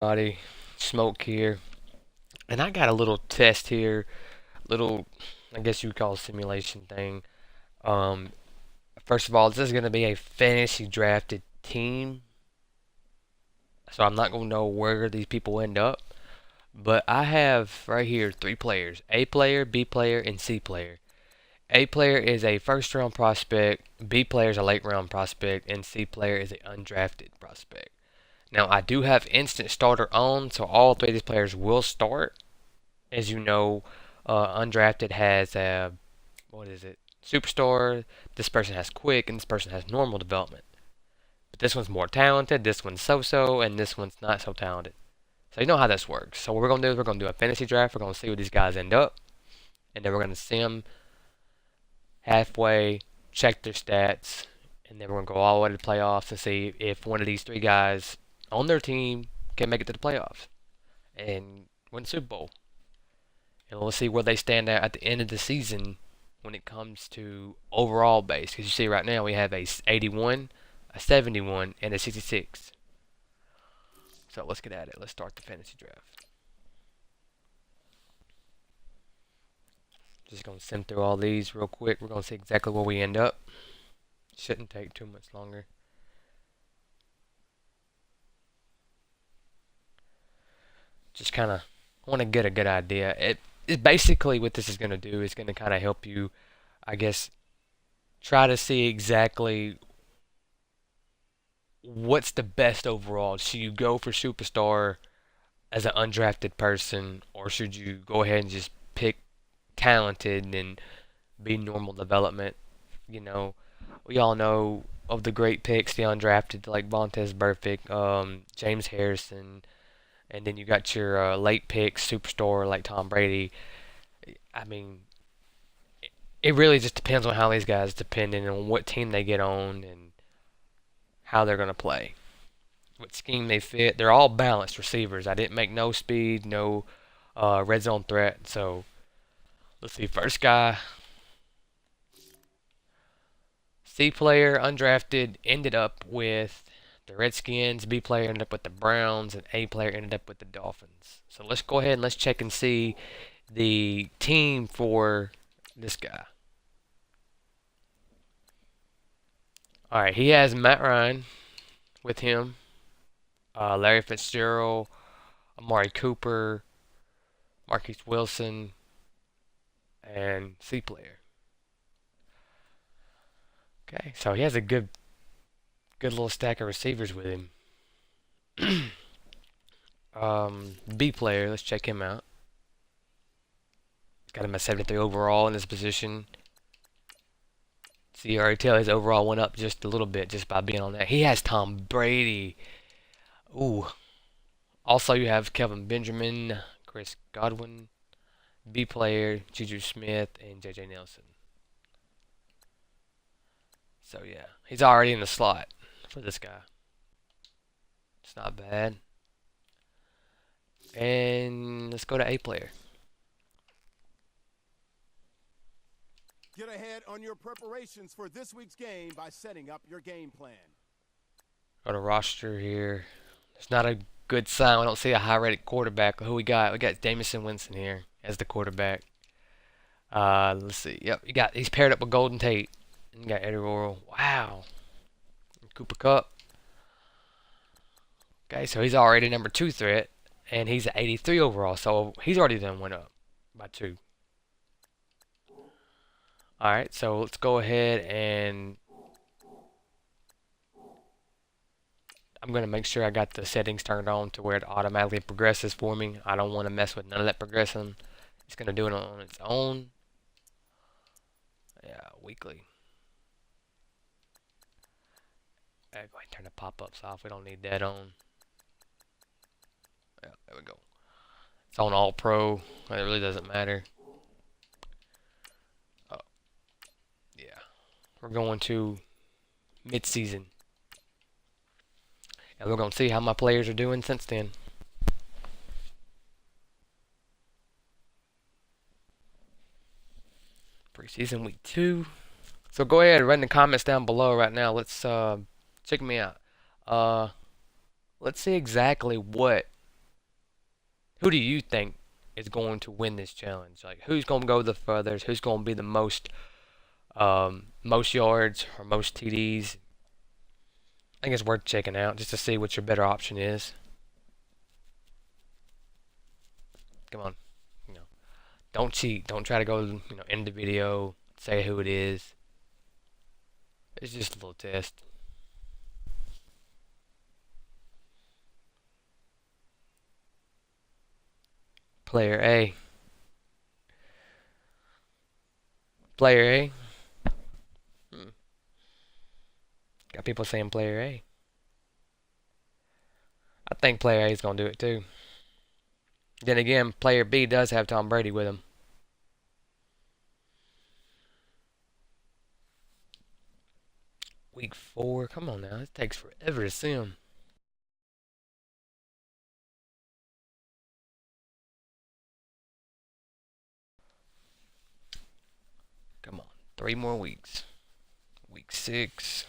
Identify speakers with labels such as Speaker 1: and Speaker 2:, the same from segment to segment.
Speaker 1: Body, Smoke here, and I got a little test here, little, I guess you would call it simulation thing. Um, First of all, this is going to be a fantasy drafted team, so I'm not going to know where these people end up. But I have right here three players: A player, B player, and C player. A player is a first round prospect, B player is a late round prospect, and C player is an undrafted prospect. Now, I do have instant starter on, so all three of these players will start. As you know, undrafted has a, what is it? Superstar. This person has quick, and this person has normal development. But this one's more talented, this one's so-so, and this one's not so talented. So you know how this works. So what we're going to do is we're going to do a fantasy draft. We're going to see where these guys end up. And then we're going to see them halfway, check their stats, and then we're going to go all the way to the playoffs and see if one of these three guys on their team can make it to the playoffs and win the Super Bowl. And we'll see where they stand at the end of the season when it comes to overall base. Because you see right now we have a 81, a 71, and a 66. So let's get at it. Let's start the fantasy draft. Just going to sim through all these real quick. We're going to see exactly where we end up. Shouldn't take too much longer. Just kind of want to get a good idea. It basically what this is going to do is going to kind of help you, I guess, try to see exactly what's the best overall. Should you go for superstar as an undrafted person, or should you go ahead and just pick talented and be normal development? You know, we all know of the great picks, the undrafted like Vontez Burfict, James Harrison, and then you got your late picks, superstar like Tom Brady. I mean, it really just depends on how these guys, depending on what team they get on and how they're going to play, what scheme they fit. They're all balanced receivers. I didn't make no speed, no red zone threat. So let's see. First guy, C player, undrafted, ended up with the Redskins. B player ended up with the Browns, and A player ended up with the Dolphins. So let's go ahead and let's check and see the team for this guy. All right, he has Matt Ryan with him, Larry Fitzgerald, Amari Cooper, Marquise Wilson, and C player. Okay, so he has a good little stack of receivers with him. B player, let's check him out. He's got him at 73 overall in this position. See, you already tell his overall went up just a little bit just by being on that. He has Tom Brady. Ooh. Also, you have Kelvin Benjamin, Chris Godwin, B player, Juju Smith, and J.J. Nelson. So yeah, he's already in the slot for this guy. It's not bad. And let's go to A player.
Speaker 2: Get ahead on your preparations for this week's game by setting up your game plan.
Speaker 1: Go to roster here. It's not a good sign. We don't see a high-rated quarterback. Who we got? We got Jamison Winston here as the quarterback. Let's see. Yep, he's paired up with Golden Tate. And you got Eddie Royal. Wow. Cooper Cup. Okay, so he's already number 2 threat, and he's at 83 overall, so he's already done went up by 2. All right, so let's go ahead and I'm going to make sure I got the settings turned on to where it automatically progresses for me. I don't want to mess with none of that progressing. It's going to do it on its own. Yeah, weekly. Go ahead and turn the pop-ups off. We don't need that on. Yeah, there we go. It's on All Pro. It really doesn't matter. Oh, yeah. We're going to mid-season. And we're going to see how my players are doing since then. Preseason week 2. So go ahead and write in the comments down below right now. Let's check me out. Let's see exactly what Who do you think is going to win this challenge? Like, who's going to go the furthest? Who's going to be the most yards or most TDs? I think it's worth checking out just to see what your better option is. Come on, you know, don't cheat. Don't try to go, end the video, say who it is. It's just a little test. Player A. Player A. Hmm. Got people saying player A. I think player A is going to do it too. Then again, player B does have Tom Brady with him. Week 4. Come on now. It takes forever to see him. Come on. 3 more weeks. Week 6.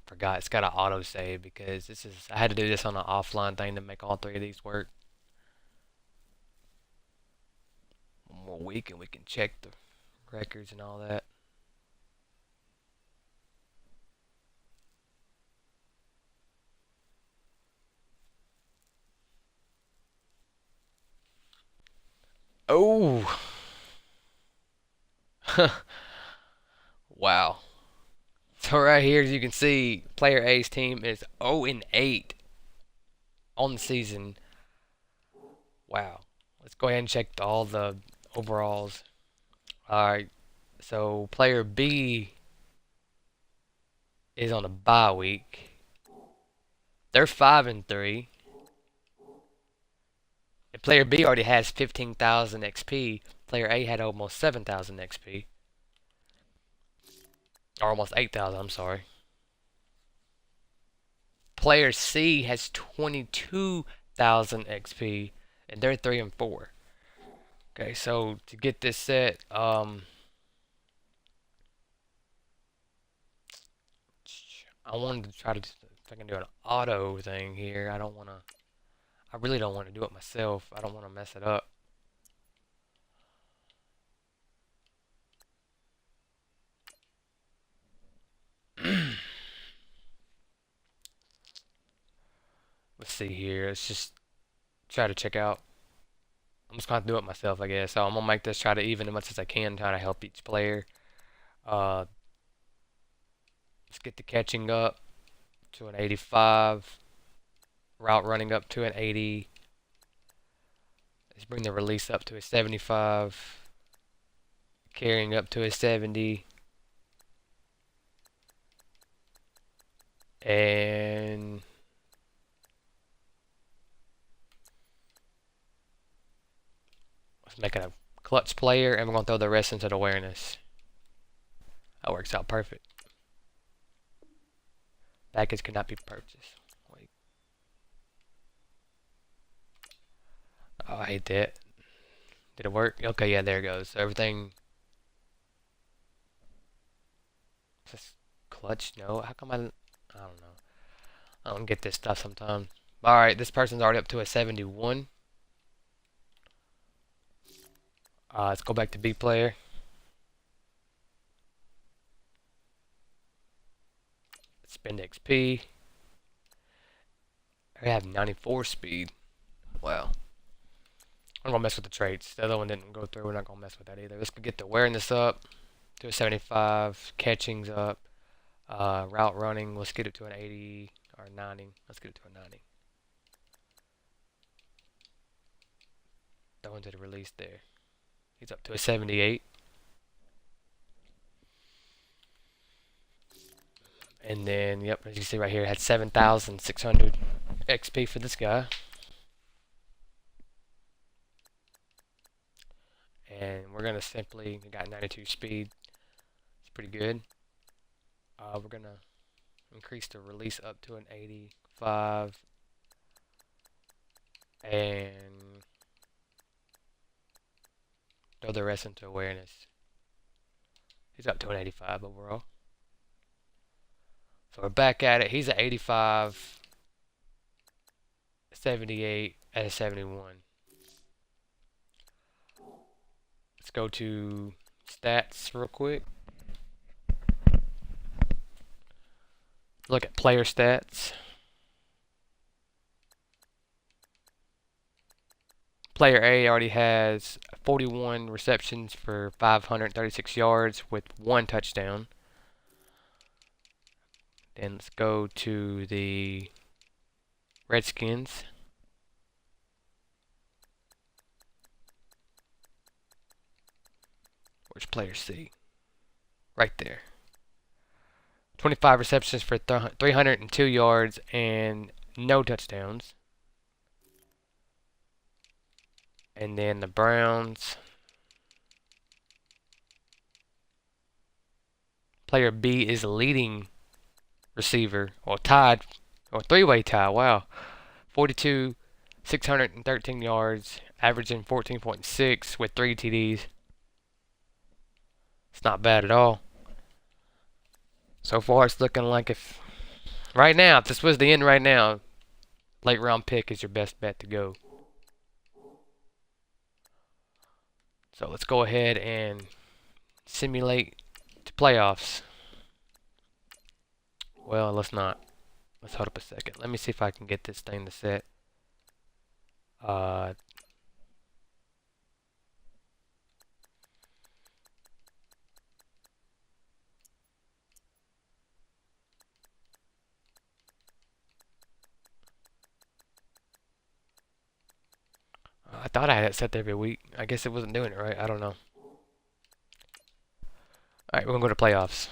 Speaker 1: Forgot it's got an auto save because I had to do this on an offline thing to make all 3 of these work. One more week and we can check the records and all that. Oh. Wow. So right here, as you can see, player A's team is 0-8 on the season. Wow. Let's go ahead and check all the overalls. All right. So player B is on a bye week. They're 5-3. And player B already has 15,000 XP. Player A had almost 7,000 XP. Or almost 8,000, I'm sorry. Player C has 22,000 XP, and they're 3-4. Okay, so to get this set, I wanted to try to, if I can do an auto thing here. I really don't want to do it myself. I don't want to mess it up. Let's see here. Let's just try to check out. I'm just going to do it myself, I guess. So I'm going to make this try to even as much as I can, try to help each player. Uh, let's get the catching up to an 85. Route running up to an 80. Let's bring the release up to a 75. Carrying up to a 70. And let's make it a clutch player, and we're going to throw the rest into the awareness. That works out perfect. Package cannot be purchased. Wait. Oh, I hate that. Did it work? Okay, yeah, there it goes. So everything. Is this clutch? No. How come I don't know. I don't get this stuff sometimes. Alright, this person's already up to a 71. Let's go back to B player. Spend XP. I have 94 speed. Wow. I'm gonna mess with the traits. The other one didn't go through. We're not gonna mess with that either. Let's get the awareness up to a 75. Catching's up. Route running. Let's get it to an 80 or 90. Let's get it to a 90. Throw into the release there. He's up to a 78. And then, yep, as you see right here, it had 7,600 XP for this guy. And we're gonna simply, we got 92 speed. It's pretty good. We're gonna increase the release up to an 85. And throw the rest into awareness. He's up to an 85 overall. So we're back at it. He's at 85. 78 and a 71. Let's go to stats real quick. Look at player stats. Player A already has 41 receptions for 536 yards with one touchdown. Then let's go to the Redskins. Where's player C? Right there. 25 receptions for 302 yards and no touchdowns. And then the Browns. Player B is leading receiver, or tied, or three-way tie. Wow. 42, 613 yards, averaging 14.6 with 3 TDs. It's not bad at all. So far, it's looking like if right now, if this was the end right now, late round pick is your best bet to go. So let's go ahead and simulate to playoffs. Well, let's not. Let's hold up a second. Let me see if I can get this thing to set. Uh, I thought I had it set every week. I guess it wasn't doing it right. I don't know. Alright, we're going to go to playoffs.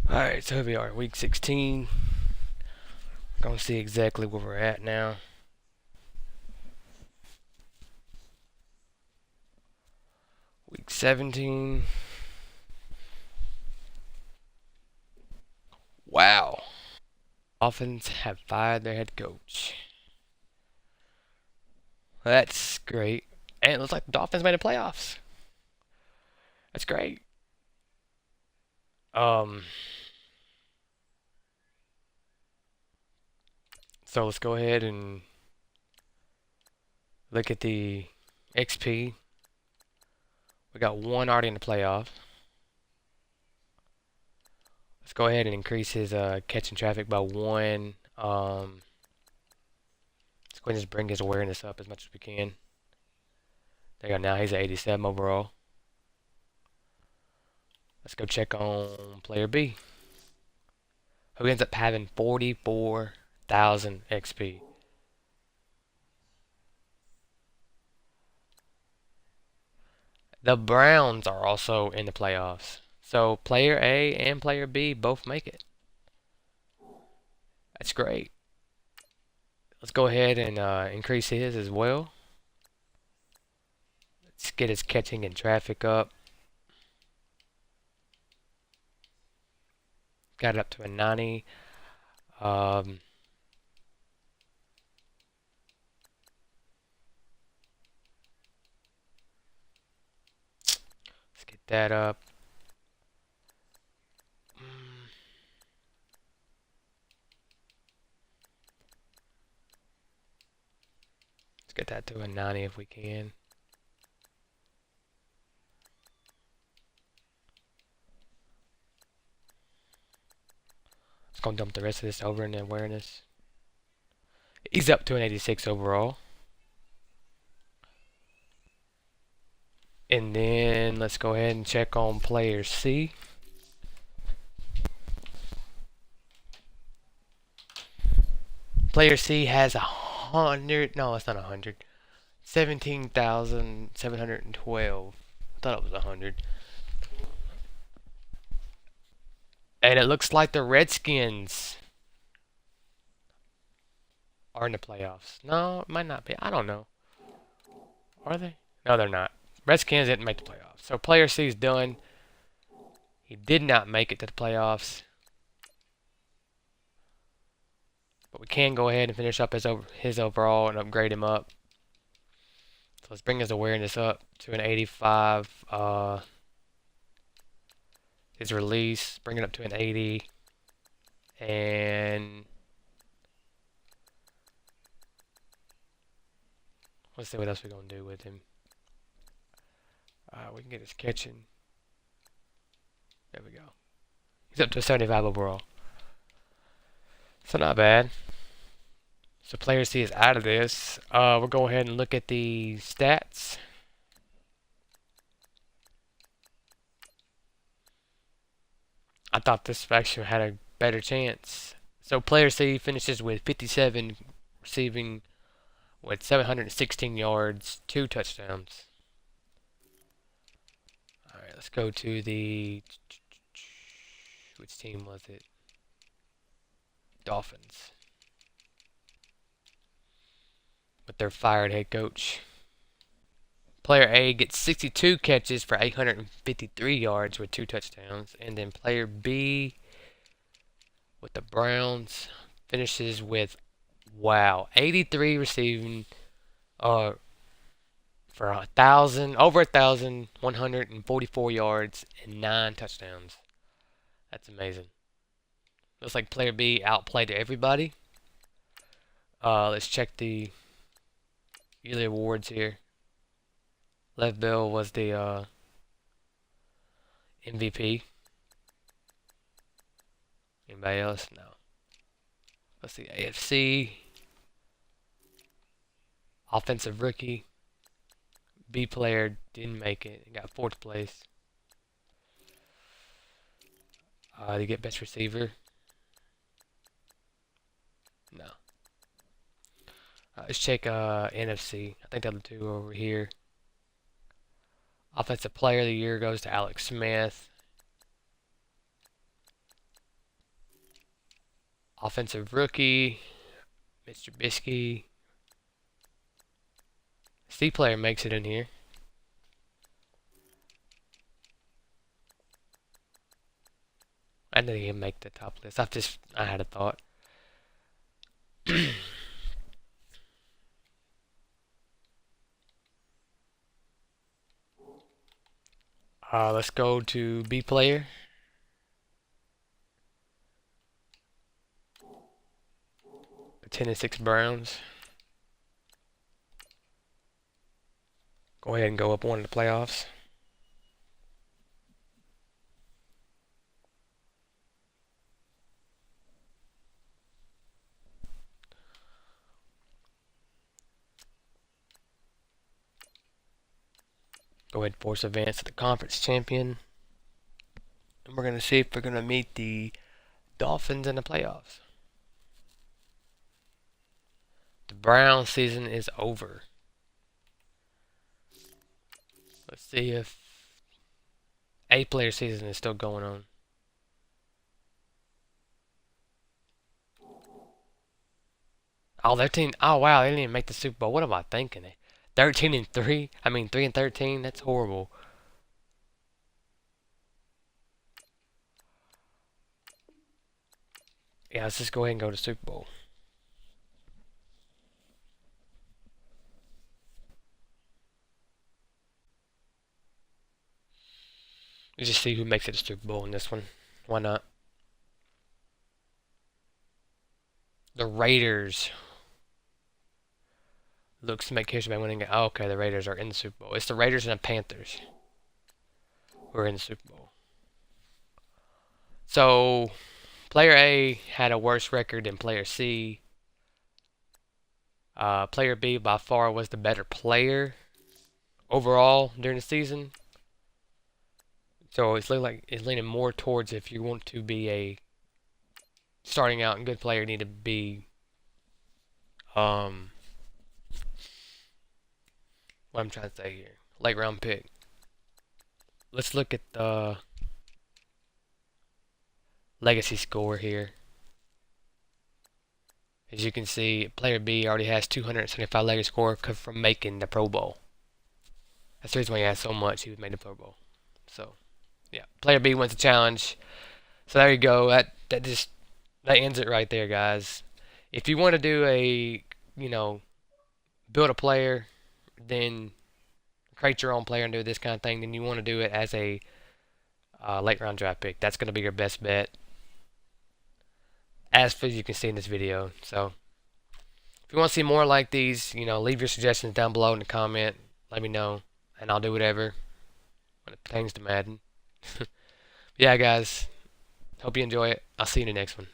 Speaker 1: Alright, so here we are, week 16. Gonna see exactly where we're at now. Week 17. Wow. Dolphins have fired their head coach. That's great. And it looks like the Dolphins made the playoffs. That's great. Um, so let's go ahead and look at the XP. We got one already in the playoff. Let's go ahead and increase his catching traffic by one. Let's go ahead and just bring his awareness up as much as we can. There you go. Now he's at 87 overall. Let's go check on player B, who ends up having 44,000 XP. The Browns are also in the playoffs. So player A and player B both make it. That's great. Let's go ahead and increase his as well. Let's get his catching and traffic up. Got it up to a 90. Um, let's get that up. Let's get that to a 90 if we can. gonna dump the rest of this over in awareness. He's up to an 86 overall. And then let's go ahead and check on player C. Player C has 100. No, it's not 100. 17,712. I thought it was 100. And it looks like the Redskins are in the playoffs. No, it might not be. I don't know. Are they? No, they're not. Redskins didn't make the playoffs. So player C is done. He did not make it to the playoffs. But we can go ahead and finish up his overall and upgrade him up. So let's bring his awareness up to an 85. His release, bring it up to an 80. And let's see what else we're going to do with him. We can get his catching. There we go. He's up to a 75 overall. So not bad. So player C is out of this. We'll go ahead and look at the stats. I thought this actually had a better chance. So player C finishes with 57 receiving with 716 yards, 2 touchdowns. Alright, let's go to the... Which team was it? Dolphins. With their fired head coach. Player A gets 62 catches for 853 yards with 2 touchdowns. And then player B with the Browns finishes with, wow, 83 receiving for over 1,144 yards and 9 touchdowns. That's amazing. Looks like player B outplayed everybody. Let's check the yearly awards here. Lev Bell was the MVP. Anybody else? No. Let's see. AFC. Offensive rookie. B player didn't make it. He got 4th place. To get best receiver. No. Let's check NFC. I think the other two are over here. Offensive player of the year goes to Alex Smith. Offensive rookie, Mr. Trubisky. C player makes it in here. I didn't even make the top list. I had a thought. Let's go to B player. The 10-6 Browns. Go ahead and go up one in the playoffs. Go ahead and force advance to the conference champion. And we're going to see if we're going to meet the Dolphins in the playoffs. The Browns season is over. Let's see if A player season is still going on. Oh, their team. Oh, wow. They didn't even make the Super Bowl. What am I thinking? 13-3? I mean, 3-13? That's horrible. Yeah, let's just go ahead and go to Super Bowl. Let's just see who makes it to Super Bowl in this one. Why not? The Raiders. Looks to make history by winning it. Oh, okay, the Raiders are in the Super Bowl. It's the Raiders and the Panthers who are in the Super Bowl. So, Player A had a worse record than Player C. Player B by far was the better player overall during the season. So it's leaning more towards if you want to be a starting out and good player, you need to be um what I'm trying to say here, late round pick. Let's look at the legacy score here. As you can see, player B already has 275 legacy score from making the Pro Bowl. That's the reason why he has so much. He was made the Pro Bowl. So yeah, player B wins the challenge. So there you go. That ends it right there, guys. If you want to do a build a player, then create your own player and do this kind of thing, then you want to do it as a late round draft pick. That's going to be your best bet, as you can see in this video. So if you want to see more like these, leave your suggestions down below in the comment. Let me know, and I'll do whatever when it pertains to Madden. Yeah, guys. Hope you enjoy it. I'll see you in the next one.